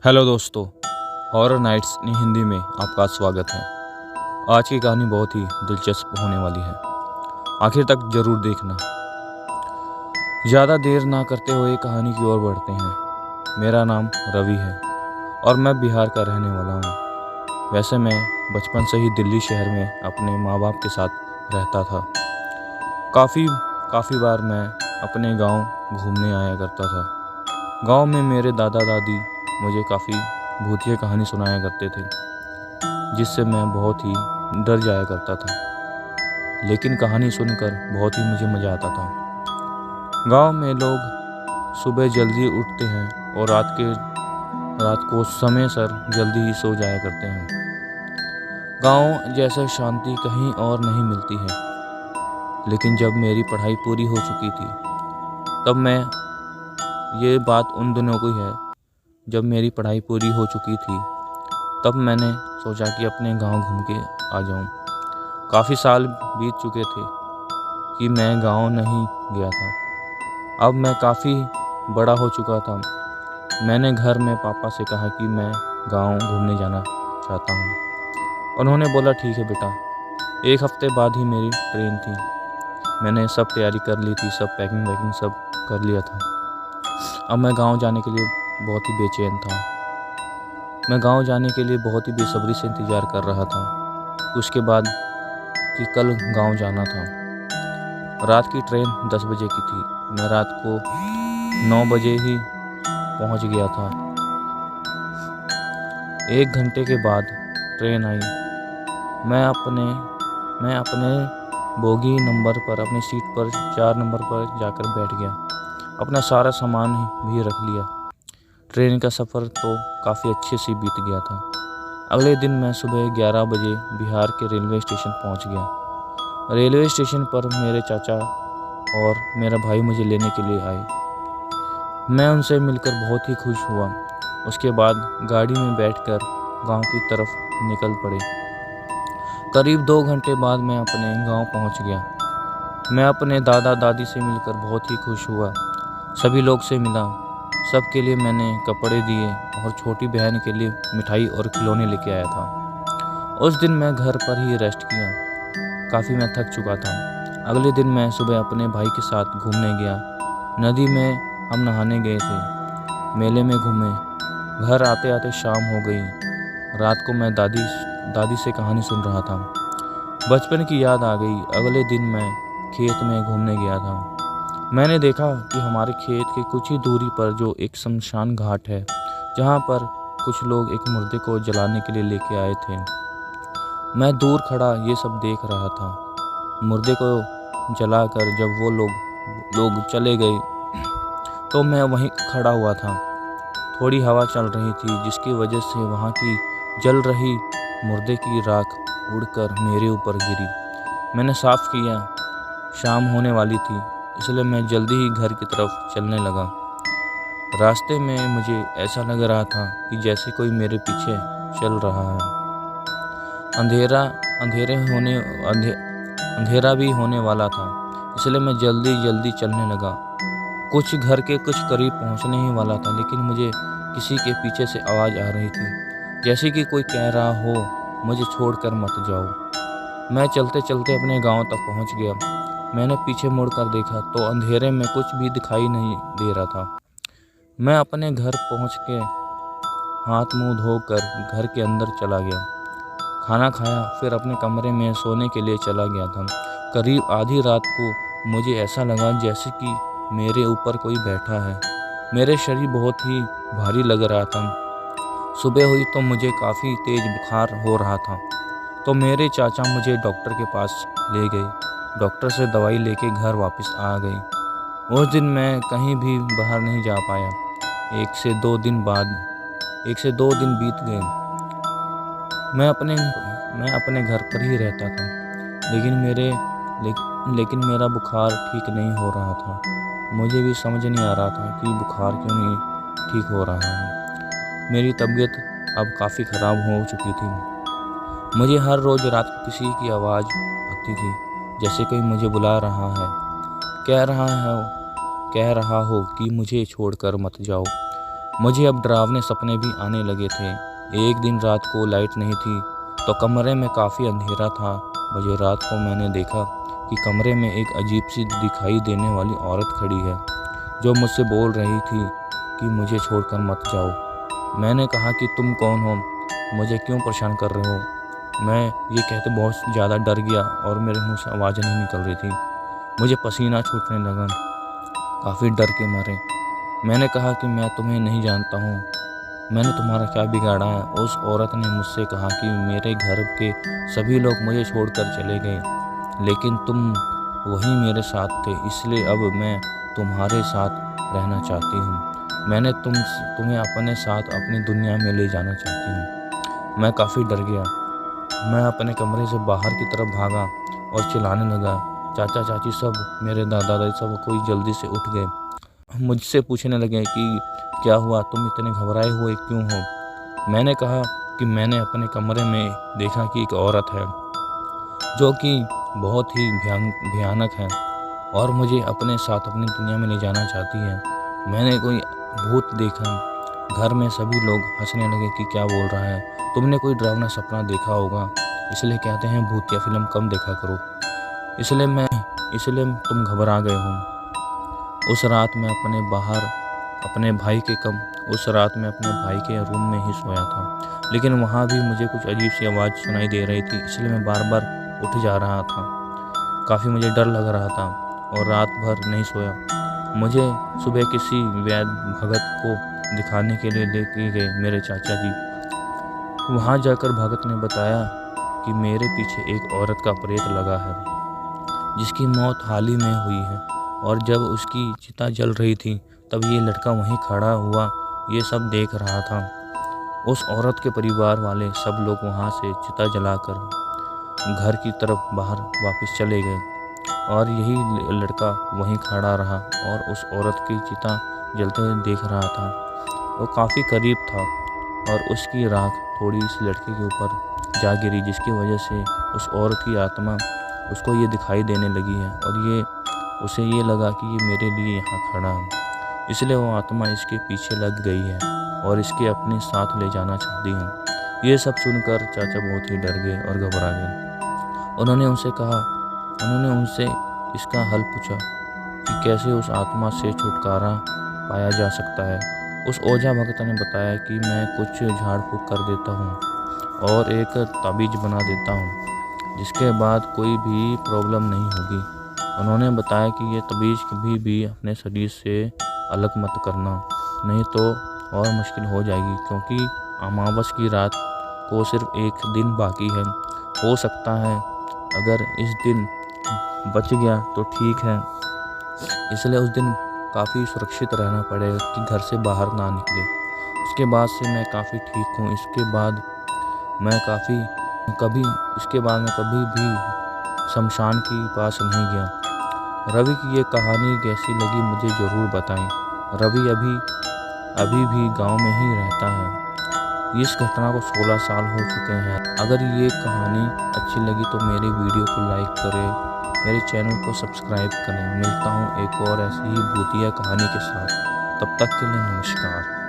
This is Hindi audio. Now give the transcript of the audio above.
हेलो दोस्तों, हॉरर नाइट्स इन हिंदी में आपका स्वागत है। आज की कहानी बहुत ही दिलचस्प होने वाली है, आखिर तक जरूर देखना। ज़्यादा देर ना करते हुए कहानी की ओर बढ़ते हैं। मेरा नाम रवि है और मैं बिहार का रहने वाला हूँ। वैसे मैं बचपन से ही दिल्ली शहर में अपने माँ बाप के साथ रहता था। काफ़ी बार मैं अपने गांव घूमने आया करता था। गांव में मेरे दादा दादी मुझे काफ़ी भूतिया कहानी सुनाया करते थे, जिससे मैं बहुत ही डर जाया करता था। लेकिन कहानी सुनकर बहुत ही मुझे मज़ा आता था। गांव में लोग सुबह जल्दी उठते हैं और रात को समय सर जल्दी ही सो जाया करते हैं। गांव जैसे शांति कहीं और नहीं मिलती है। लेकिन जब मेरी पढ़ाई पूरी हो चुकी थी, तब ये बात उन दिनों की है, जब मेरी पढ़ाई पूरी हो चुकी थी, तब मैंने सोचा कि अपने गांव घूम के आ जाऊं। काफ़ी साल बीत चुके थे कि मैं गांव नहीं गया था। अब मैं काफ़ी बड़ा हो चुका था। मैंने घर में पापा से कहा कि मैं गांव घूमने जाना चाहता हूं। उन्होंने बोला ठीक है बेटा। एक हफ्ते बाद ही मेरी ट्रेन थी। मैंने सब तैयारी कर ली थी, सब पैकिंग वैकिंग सब कर लिया था। अब मैं गांव जाने के लिए बहुत ही बेचैन था। मैं गांव जाने के लिए बहुत ही बेसब्री से इंतज़ार कर रहा था, उसके बाद कि कल गांव जाना था। रात की ट्रेन 10 बजे की थी। मैं रात को 9 बजे ही पहुंच गया था। 1 घंटे के बाद ट्रेन आई। मैं अपने बोगी नंबर पर, अपनी सीट पर 4 नंबर पर जाकर बैठ गया। अपना सारा सामान भी रख लिया। ट्रेन का सफ़र तो काफ़ी अच्छे से बीत गया था। अगले दिन मैं सुबह 11 बजे बिहार के रेलवे स्टेशन पहुंच गया। रेलवे स्टेशन पर मेरे चाचा और मेरा भाई मुझे लेने के लिए आए। मैं उनसे मिलकर बहुत ही खुश हुआ। उसके बाद गाड़ी में बैठकर गांव की तरफ निकल पड़े। करीब 2 घंटे बाद मैं अपने गांव पहुंच गया। मैं अपने दादा दादी से मिलकर बहुत ही खुश हुआ। सभी लोग से मिला। सबके लिए मैंने कपड़े दिए और छोटी बहन के लिए मिठाई और खिलौने लेके आया था। उस दिन मैं घर पर ही रेस्ट किया। काफ़ी मैं थक चुका था। अगले दिन मैं सुबह अपने भाई के साथ घूमने गया। नदी में हम नहाने गए थे। मेले में घूमे। घर आते आते शाम हो गई। रात को मैं दादी से कहानी सुन रहा था। बचपन की याद आ गई। अगले दिन मैं खेत में घूमने गया था। मैंने देखा कि हमारे खेत के कुछ ही दूरी पर जो एक शमशान घाट है, जहाँ पर कुछ लोग एक मुर्दे को जलाने के लिए लेके आए थे। मैं दूर खड़ा ये सब देख रहा था। मुर्दे को जलाकर जब वो लोग चले गए, तो मैं वहीं खड़ा हुआ था। थोड़ी हवा चल रही थी, जिसकी वजह से वहाँ की जल रही मुर्दे की राख उड़कर मेरे ऊपर गिरी। मैंने साफ किया। शाम होने वाली थी, इसलिए मैं जल्दी ही घर की तरफ चलने लगा। रास्ते में मुझे ऐसा लग रहा था कि जैसे कोई मेरे पीछे चल रहा है। अंधेरा अंधेरा भी होने वाला था, इसलिए मैं जल्दी चलने लगा। कुछ घर के कुछ करीब पहुंचने ही वाला था, लेकिन मुझे किसी के पीछे से आवाज़ आ रही थी, जैसे कि कोई कह रहा हो, मुझे छोड़कर मत जाओ। मैं चलते चलते अपने गांव तक पहुंच गया। मैंने पीछे मुड़कर देखा तो अंधेरे में कुछ भी दिखाई नहीं दे रहा था। मैं अपने घर पहुंच के हाथ मुंह धोकर घर के अंदर चला गया। खाना खाया, फिर अपने कमरे में सोने के लिए चला गया था। करीब आधी रात को मुझे ऐसा लगा जैसे कि मेरे ऊपर कोई बैठा है। मेरे शरीर बहुत ही भारी लग रहा था। सुबह हुई तो मुझे काफ़ी तेज़ बुखार हो रहा था, तो मेरे चाचा मुझे डॉक्टर के पास ले गए। डॉक्टर से दवाई लेके घर वापस आ गई। उस दिन मैं कहीं भी बाहर नहीं जा पाया। 1 से 2 दिन बीत गए। मैं अपने घर पर ही रहता था, लेकिन मेरा बुखार ठीक नहीं हो रहा था। मुझे भी समझ नहीं आ रहा था कि बुखार क्यों नहीं ठीक हो रहा है। मेरी तबीयत अब काफ़ी ख़राब हो चुकी थी। मुझे हर रोज़ रात को किसी की आवाज़ आती थी, जैसे कोई मुझे बुला रहा है, कह रहा हो कि मुझे छोड़कर मत जाओ। मुझे अब डरावने सपने भी आने लगे थे। एक दिन रात को लाइट नहीं थी तो कमरे में काफ़ी अंधेरा था। मुझे रात को मैंने देखा कि कमरे में एक अजीब सी दिखाई देने वाली औरत खड़ी है जो मुझसे बोल रही थी कि मुझे छोड़कर मत जाओ। मैंने कहा कि तुम कौन हो, मुझे क्यों परेशान कर रहे हो। मैं ये कहते बहुत ज़्यादा डर गया और मेरे मुंह से आवाज़ नहीं निकल रही थी। मुझे पसीना छूटने लगा काफ़ी डर के मारे। मैंने कहा कि मैं तुम्हें नहीं जानता हूँ, मैंने तुम्हारा क्या बिगाड़ा है। उस औरत ने मुझसे कहा कि मेरे घर के सभी लोग मुझे छोड़कर चले गए, लेकिन तुम वहीं मेरे साथ थे, इसलिए अब मैं तुम्हारे साथ रहना चाहती हूँ। मैंने तुम्हें अपने साथ अपनी दुनिया में ले जाना चाहती हूँ। मैं काफ़ी डर गया। मैं अपने कमरे से बाहर की तरफ भागा और चिल्लाने लगा। चाचा चाची सब, मेरे दादा दादी सब कोई जल्दी से उठ गए। मुझसे पूछने लगे कि क्या हुआ, तुम इतने घबराए हुए क्यों हो। मैंने कहा कि मैंने अपने कमरे में देखा कि एक औरत है जो कि बहुत ही भयानक है और मुझे अपने साथ अपनी दुनिया में ले जाना चाहती है। मैंने कोई भूत देखा। घर में सभी लोग हंसने लगे कि क्या बोल रहा है, तुमने कोई डरावना सपना देखा होगा, इसलिए कहते हैं भूतिया फिल्म कम देखा करो, इसलिए तुम घबरा गए हो। उस रात मैं अपने भाई के रूम में ही सोया था, लेकिन वहाँ भी मुझे कुछ अजीब सी आवाज़ सुनाई दे रही थी, इसलिए मैं बार बार उठ जा रहा था। काफ़ी मुझे डर लग रहा था और रात भर नहीं सोया। मुझे सुबह किसी वैद्य भगत को दिखाने के लिए लेके गए मेरे चाचा जी। वहाँ जाकर भगत ने बताया कि मेरे पीछे एक औरत का प्रेत लगा है जिसकी मौत हाल ही में हुई है, और जब उसकी चिता जल रही थी तब ये लड़का वहीं खड़ा हुआ ये सब देख रहा था। उस औरत के परिवार वाले सब लोग वहाँ से चिता जलाकर घर की तरफ बाहर वापस चले गए और यही लड़का वहीं खड़ा रहा और उस औरत की चिता जलते हुए देख रहा था। वो काफ़ी करीब था और उसकी राख थोड़ी इस लड़के के ऊपर जा गिरी, जिसकी वजह से उस औरत की आत्मा उसको ये दिखाई देने लगी है और उसे ये लगा कि ये मेरे लिए यहाँ खड़ा है, इसलिए वो आत्मा इसके पीछे लग गई है और इसके अपने साथ ले जाना चाहती है। ये सब सुनकर चाचा बहुत ही डर गए और घबरा गए। उन्होंने उनसे इसका हल पूछा कि कैसे उस आत्मा से छुटकारा पाया जा सकता है। उस ओझा भगत ने बताया कि मैं कुछ झाड़ फूँक कर देता हूँ और एक ताबीज़ बना देता हूँ, जिसके बाद कोई भी प्रॉब्लम नहीं होगी। उन्होंने बताया कि ये ताबीज़ कभी भी अपने शरीर से अलग मत करना, नहीं तो और मुश्किल हो जाएगी, क्योंकि अमावस की रात को सिर्फ एक दिन बाकी है। हो सकता है अगर इस दिन बच गया तो ठीक है, इसलिए उस दिन काफ़ी सुरक्षित रहना पड़ेगा कि घर से बाहर ना निकले। उसके बाद से मैं काफ़ी ठीक हूँ। इसके बाद मैं कभी भी शमशान के पास नहीं गया। रवि की ये कहानी कैसी लगी मुझे ज़रूर बताएं। रवि अभी भी गांव में ही रहता है। इस घटना को 16 साल हो चुके हैं। अगर ये कहानी अच्छी लगी तो मेरे वीडियो को लाइक करें, मेरे चैनल को सब्सक्राइब करें। मिलता हूँ एक और ऐसी ही भूतिया कहानी के साथ। तब तक के लिए नमस्कार।